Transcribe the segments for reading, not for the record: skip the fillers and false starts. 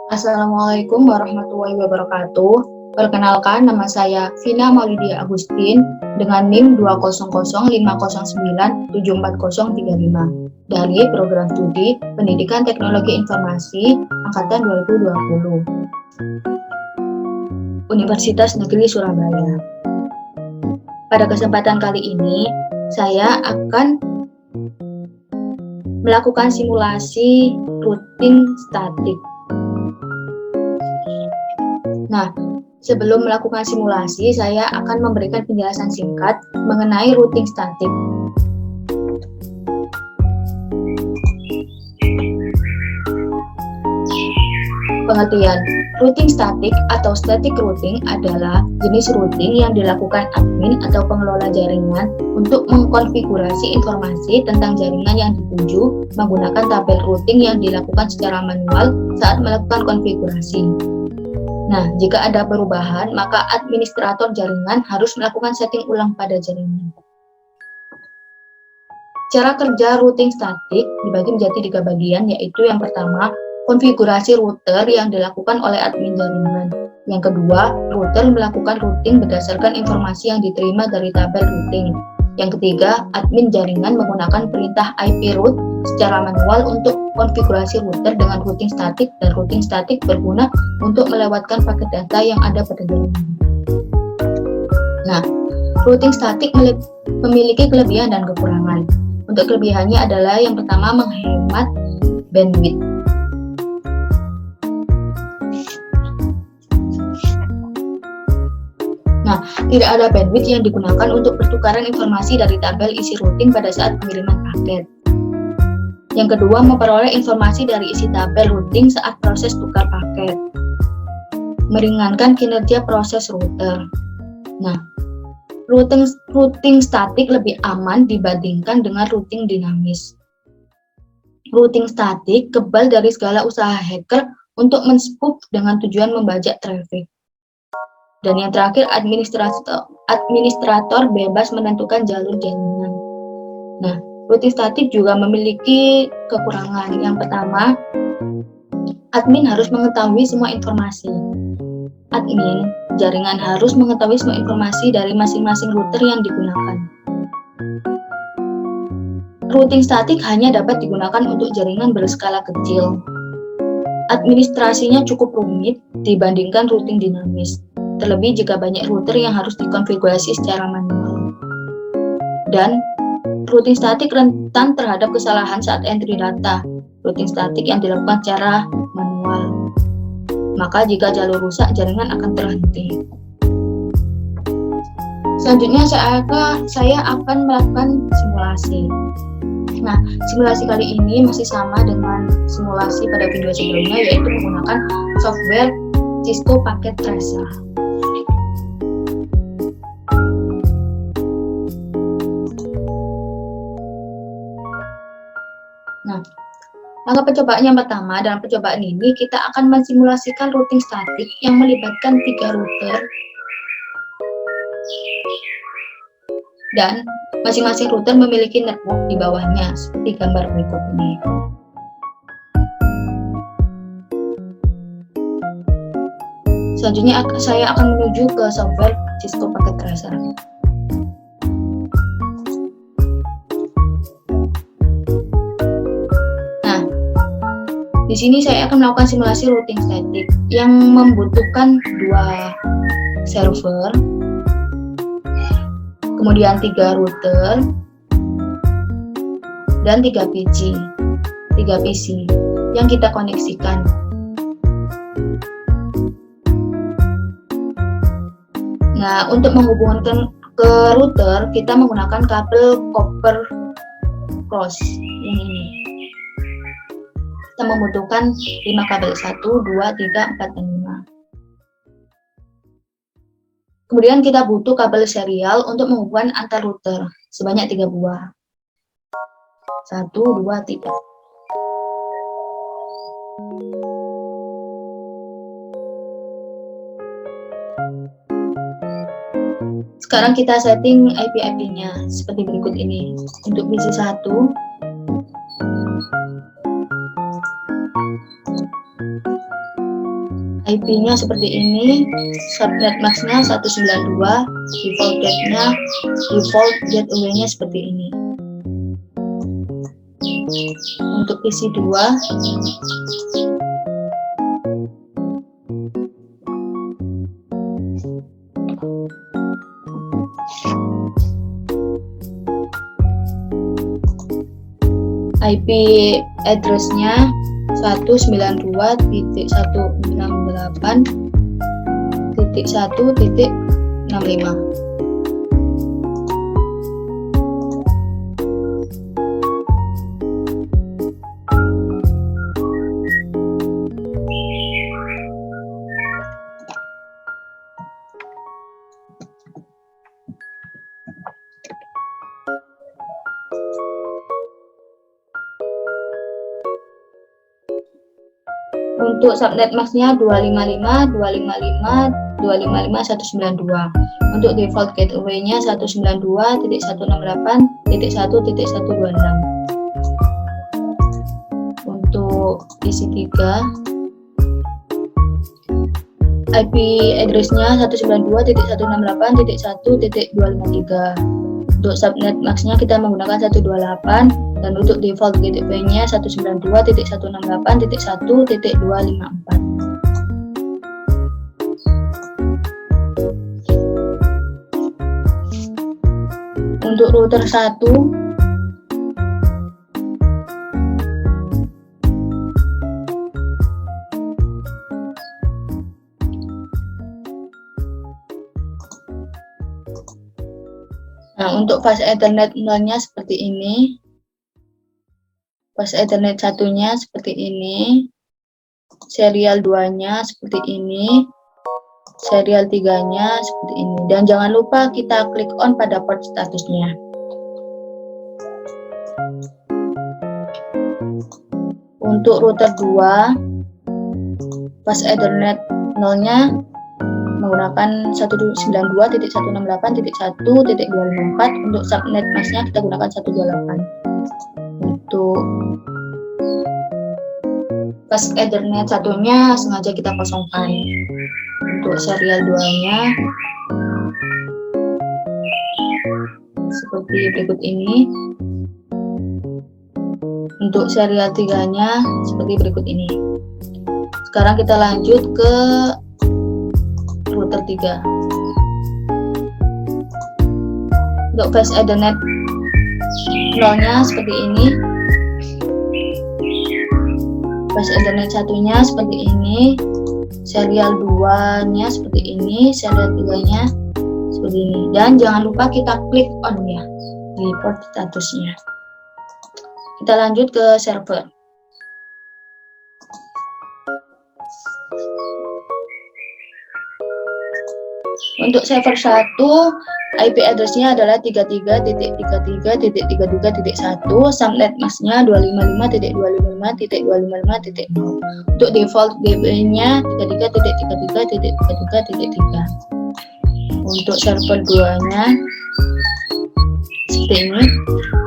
Assalamualaikum warahmatullahi wabarakatuh. Perkenalkan, nama saya Vina Maulidia Agustin dengan NIM 20050974035 dari Program Studi Pendidikan Teknologi Informasi Angkatan 2020 Universitas Negeri Surabaya. Pada kesempatan kali ini, saya akan melakukan simulasi routing statik. Nah, sebelum melakukan simulasi, saya akan memberikan penjelasan singkat mengenai routing statik. Pengertian, routing statik atau static routing adalah jenis routing yang dilakukan admin atau pengelola jaringan untuk mengkonfigurasi informasi tentang jaringan yang dituju menggunakan tabel routing yang dilakukan secara manual saat melakukan konfigurasi. Nah, jika ada perubahan, maka administrator jaringan harus melakukan setting ulang pada jaringan. Cara kerja routing statik dibagi menjadi 3 bagian, yaitu yang pertama, konfigurasi router yang dilakukan oleh admin jaringan. Yang kedua, router melakukan routing berdasarkan informasi yang diterima dari tabel routing. Yang ketiga, admin jaringan menggunakan perintah IP route secara manual untuk konfigurasi router dengan routing statik, dan routing statik berguna untuk melewatkan paket data yang ada pada jaringan. Nah, routing statik memiliki kelebihan dan kekurangan. Untuk kelebihannya adalah yang pertama, menghemat bandwidth. Nah, tidak ada bandwidth yang digunakan untuk pertukaran informasi dari tabel isi routing pada saat pengiriman paket. Yang kedua, memperoleh informasi dari isi tabel routing saat proses tukar paket. Meringankan kinerja proses router. Nah, routing statik lebih aman dibandingkan dengan routing dinamis. Routing statik kebal dari segala usaha hacker untuk men-spoof dengan tujuan membajak traffic. Dan yang terakhir, administrator bebas menentukan jalur jaringan. Nah, routing statik juga memiliki kekurangan. Yang pertama, admin harus mengetahui semua informasi. Admin jaringan harus mengetahui semua informasi dari masing-masing router yang digunakan. Routing statik hanya dapat digunakan untuk jaringan berskala kecil. Administrasinya cukup rumit dibandingkan routing dinamis, terlebih jika banyak router yang harus dikonfigurasi secara manual. Dan routing statik rentan terhadap kesalahan saat entry data. Routing statik yang dilakukan secara manual. Maka jika jalur rusak, jaringan akan terhenti. Selanjutnya saya akan melakukan simulasi. Nah, simulasi kali ini masih sama dengan simulasi pada video sebelumnya, yaitu menggunakan software Cisco Packet Tracer. Nah, langkah percobaan yang pertama, dalam percobaan ini kita akan mensimulasikan routing statik yang melibatkan 3 router dan masing-masing router memiliki network di bawahnya, seperti gambar berikut ini. Selanjutnya saya akan menuju ke software Cisco Packet Tracer. Di sini saya akan melakukan simulasi routing statik yang membutuhkan 2 server, kemudian 3 router, dan 3 PC yang kita koneksikan. Nah, untuk menghubungkan ke router, kita menggunakan kabel copper cross yang ini. Kita membutuhkan 5 kabel, 1, 2, 3, 4, dan 5. Kemudian kita butuh kabel serial untuk menghubungkan antar router sebanyak 3 buah. 1, 2, 3. Sekarang kita setting IP-IP-nya seperti berikut ini. Untuk PC 1, IP-nya seperti ini, subnet mask-nya 192, default gateway-nya seperti ini. Untuk isi 2, IP address-nya 192.168.1.65. Untuk subnet mask-nya 255, 255, 255, 192. Untuk default gateway-nya 192.168.1.126. Untuk isi 3, IP address-nya 192.168.1.253. Untuk subnet mask-nya kita menggunakan 128, dan untuk default gateway-nya 192.168.1.254. Untuk router 1, nah, untuk fast Ethernet 0-nya seperti ini, fast Ethernet 1-nya seperti ini, serial 2-nya seperti ini, serial 3-nya seperti ini. Dan jangan lupa kita klik on pada port statusnya. Untuk router 2, fast Ethernet 0-nya menggunakan 192.168.1.254. Untuk subnet mask-nya kita gunakan 128. Untuk fast Ethernet 1-nya sengaja kita kosongkan. Untuk serial 2-nya seperti berikut ini. Untuk serial 3-nya seperti berikut ini. Sekarang kita lanjut ke router 3. Untuk fast Ethernet 0-nya seperti ini, fast Ethernet 1-nya seperti ini, serial 2-nya seperti ini, serial 3-nya seperti ini. Dan jangan lupa kita klik on ya di port statusnya. Kita lanjut ke server. Untuk server 1, IP address-nya adalah 33.33.32.1, subnet mask-nya 255.255.255.0. Untuk default gateway-nya 33.33.33.3. Untuk server 2-nya seperti ini,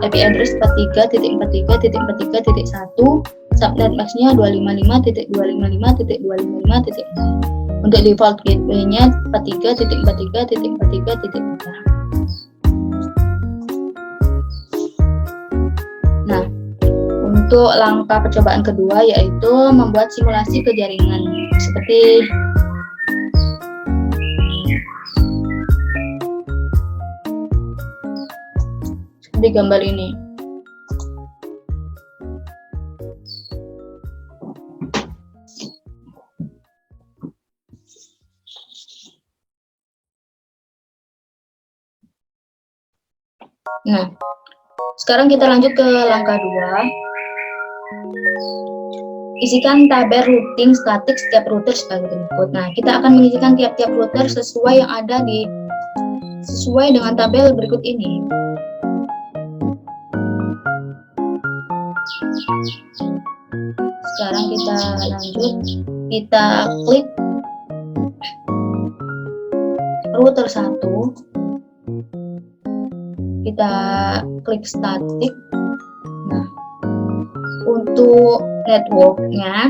IP address 43.43.43.1, subnet mask-nya 255.255.255.0. Untuk default gateway-nya 43.43.43.3. Nah, untuk langkah percobaan kedua yaitu membuat simulasi ke jaringan seperti gambar ini. Nah, sekarang kita lanjut ke langkah 2. Isikan tabel routing statik setiap router sebagai berikut. Nah, kita akan mengisikan tiap-tiap router sesuai yang ada sesuai dengan tabel berikut ini. Sekarang kita lanjut, kita klik router 1, kita klik statik. Nah, untuk networknya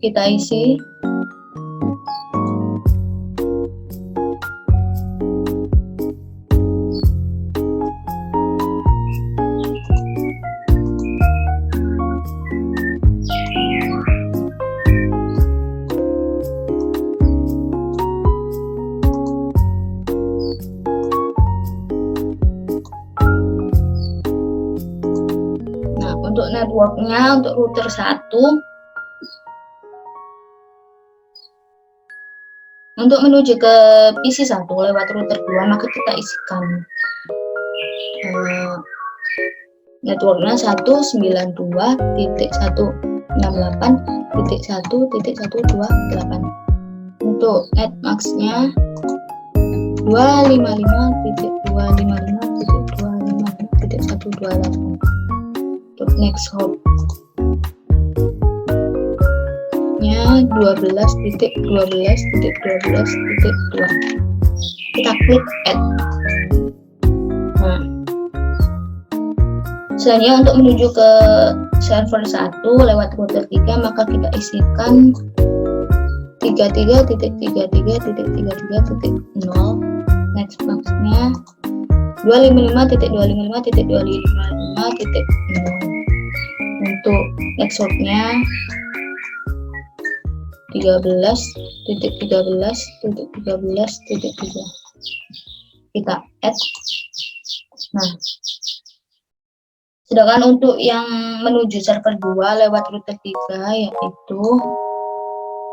kita isi. Untuk networknya, untuk router 1, untuk menuju ke PC 1 lewat router 2, maka kita isikan networknya 192.168.1.128. Untuk netmasknya 255.255.255.128. Untuk next hop nya 12.12.12.2. Kita klik add. Nah, selanjutnya untuk menuju ke server 1 lewat router 3, maka kita isikan 33.33.33.0. Next box-nya 255.255.255.0. Untuk next hop-nya 13.13.13.3. Kita add. Nah, sedangkan untuk yang menuju server 2 lewat router 3 yaitu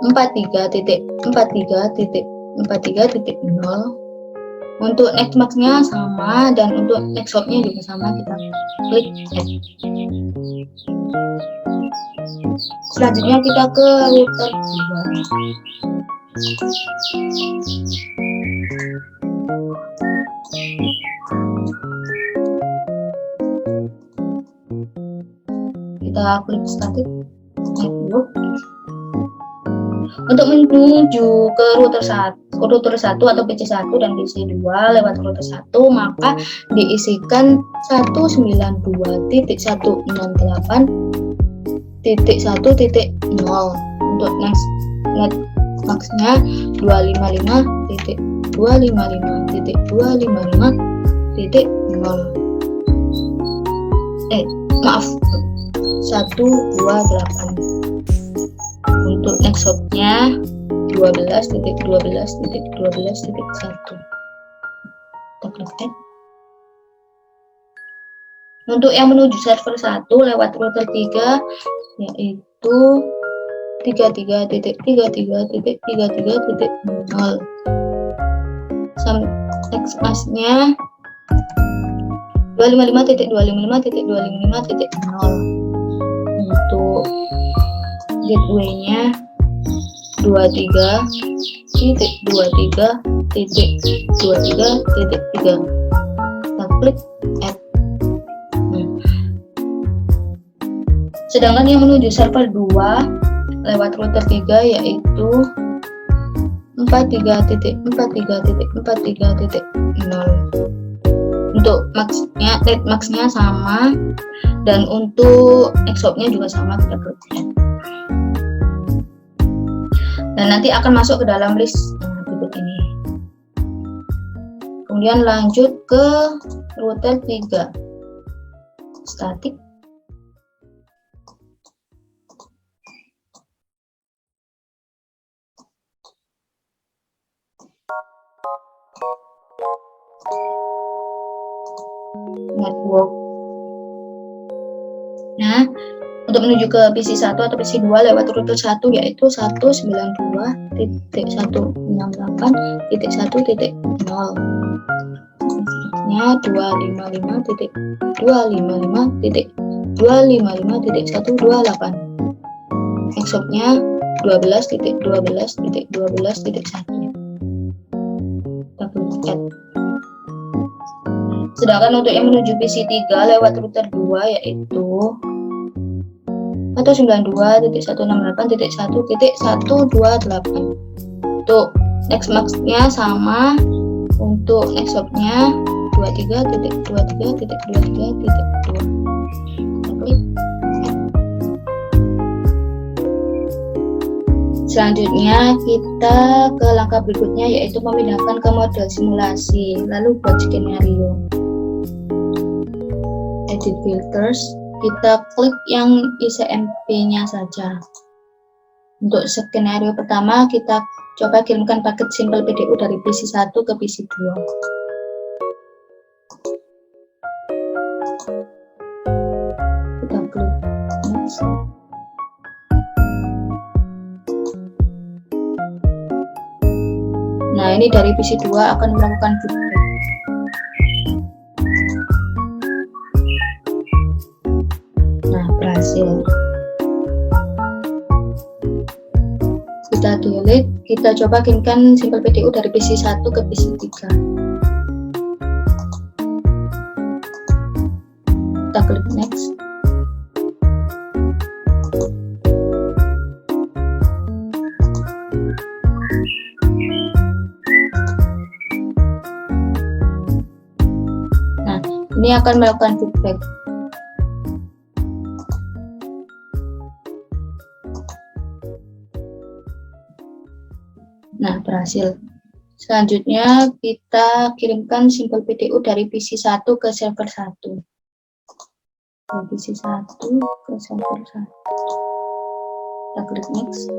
43.43.43.0. Untuk next max-nya sama dan untuk next hop-nya juga sama, kita klik add. Selanjutnya kita ke router 2. Kita klik static network. Untuk menuju ke router 1 atau PC 1 dan PC 2 lewat router 1, maka diisikan 192.168.1.0. Untuk next net max-nya 255.255.255.0. 128. Untuk next hop-nya 12.12.12.1. Kita klik add. Untuk yang menuju server 1 lewat router 3 yaitu 33.33.33.0. Next mask-nya 255.255.255.0. Untuk gateway-nya 23.23.23.3. Kita klik add. Sedangkan yang menuju server 2 lewat router 3 yaitu 43.43.43.0. Untuk net max-nya sama dan untuk next hop-nya juga sama, kita klik add. Dan nanti akan masuk ke dalam list berikut ini. Kemudian lanjut ke router 3 static. Network. Nah, untuk menuju ke PC 1 atau PC 2 lewat router 1 yaitu 192.168.1.0. Nya 255.255.255.128. Next hop-nya 12.12.12.1. Kita klik add. Sedangkan untuk yang menuju PC 3 lewat router 2 yaitu 192.168.1.128. Untuk next max-nya sama, untuk next hop-nya 23.23.23.2. Selanjutnya kita ke langkah berikutnya, yaitu memindahkan ke model simulasi. Lalu buat skenario. Edit filters, kita klik yang ICMP-nya saja. Untuk skenario pertama, kita coba kirimkan paket Simple PDU dari PC 1 ke PC 2. Kita klik next. Nah, ini dari PC 2 akan melakukan feedback. Nah, berhasil. Kita delete, kita coba kirimkan Simple PDU dari PC 1 ke PC 3. Kita klik next. Nah, ini akan melakukan feedback. Nah, berhasil. Selanjutnya kita kirimkan Simple PDU dari PC 1 ke server 1. Dari PC 1 ke server 1. Kita klik next.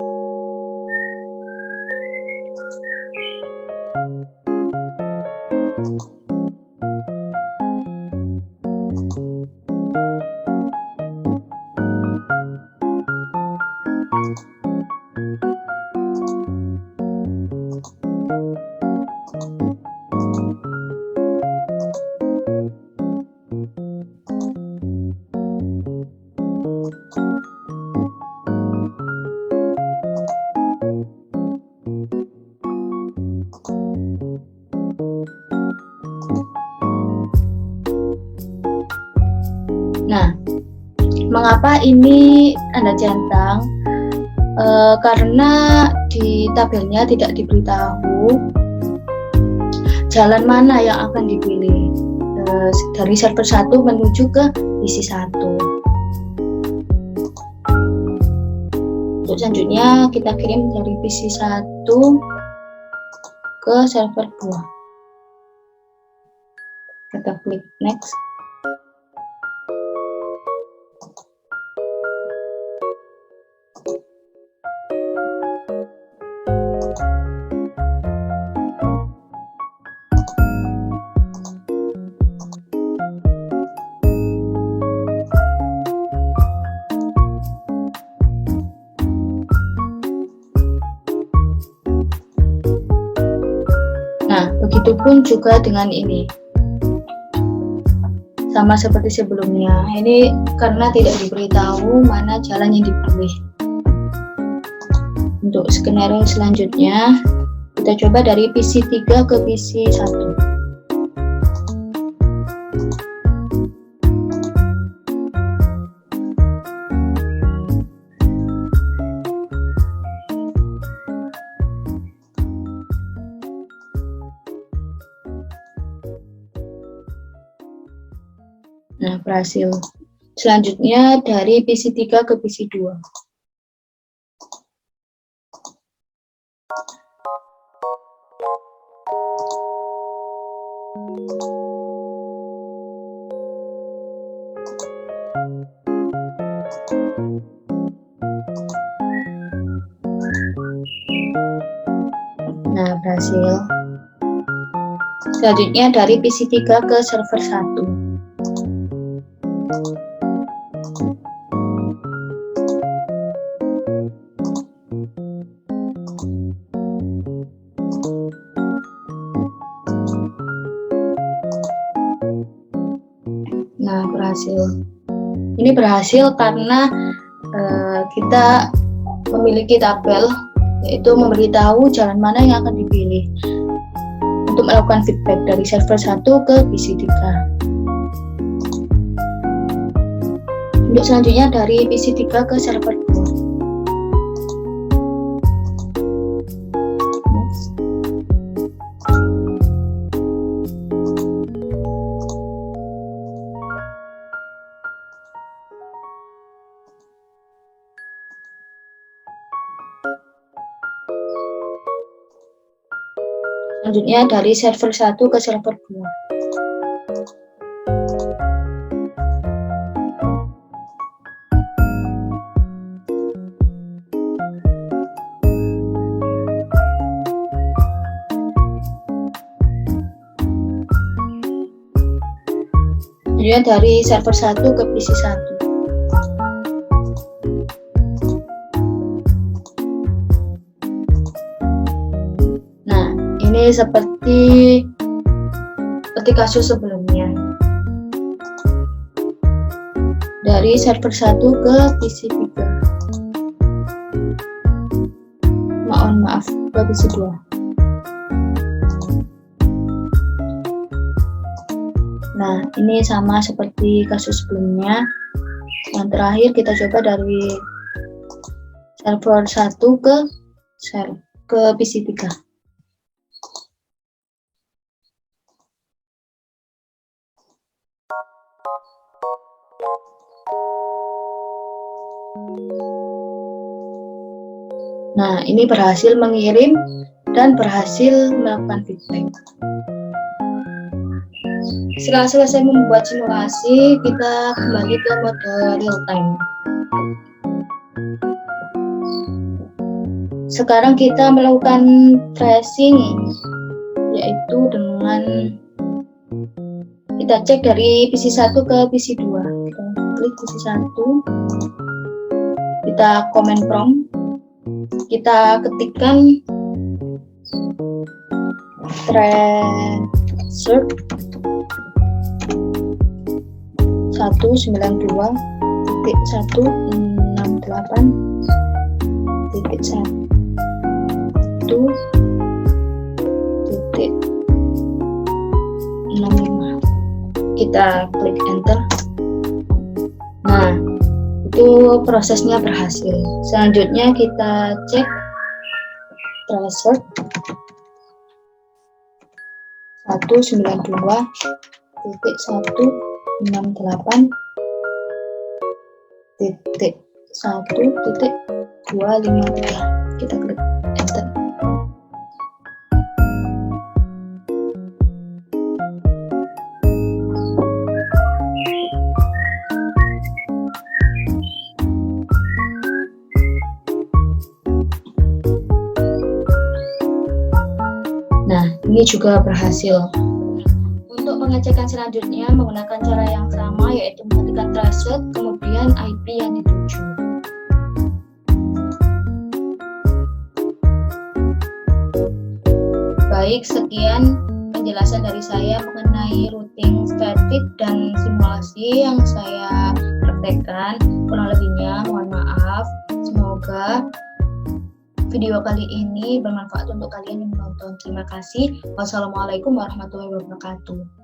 Nah, mengapa ini tanda centang? Karena di tabelnya tidak diberitahu jalan mana yang akan dipilih dari server 1 menuju ke PC 1. Untuk selanjutnya kita kirim dari PC 1 ke server 2. Kita klik next. Nah, begitupun juga dengan ini. Sama seperti sebelumnya, ini karena tidak diberitahu mana jalan yang dipilih. Untuk skenario selanjutnya, kita coba dari PC 3 ke PC 1. Nah, berhasil. Selanjutnya dari PC 3 ke PC 2. Nah, berhasil. Selanjutnya dari PC 3 ke server 1. Nah, berhasil. Ini berhasil karena kita memiliki tabel, yaitu memberitahu jalan mana yang akan dipilih untuk melakukan feedback dari server 1 ke PC 3. Untuk selanjutnya dari PC 3 ke server 2. Selanjutnya dari server 1 ke server 2. Kemudian dari server 1 ke PC 1. Nah, ini seperti kasus sebelumnya. Dari server 1 ke PC 3. Maaf, ke PC 2. Nah, ini sama seperti kasus sebelumnya. Yang terakhir kita coba dari server 1 ke PC 3. Nah, ini berhasil mengirim dan berhasil melakukan feedback. Setelah selesai membuat simulasi, kita kembali ke mode real time. Sekarang kita melakukan tracing, yaitu dengan kita cek dari PC 1 ke PC 2. Kita klik PC 1, kita comment prompt, kita ketikkan tracer 192.168.1.65. Kita klik enter. Nah, itu prosesnya berhasil. Selanjutnya kita cek tracer 192.168.1.253. Kita klik enter. Nah, ini juga berhasil. Untuk pengecekan selanjutnya menggunakan cara yang sama, yaitu mengetikkan tracer, kemudian IP yang dituju. Baik, sekian penjelasan dari saya mengenai routing static dan simulasi yang saya praktekkan. Kurang lebihnya mohon maaf. Semoga video kali ini bermanfaat untuk kalian yang menonton. Terima kasih. Wassalamualaikum warahmatullahi wabarakatuh.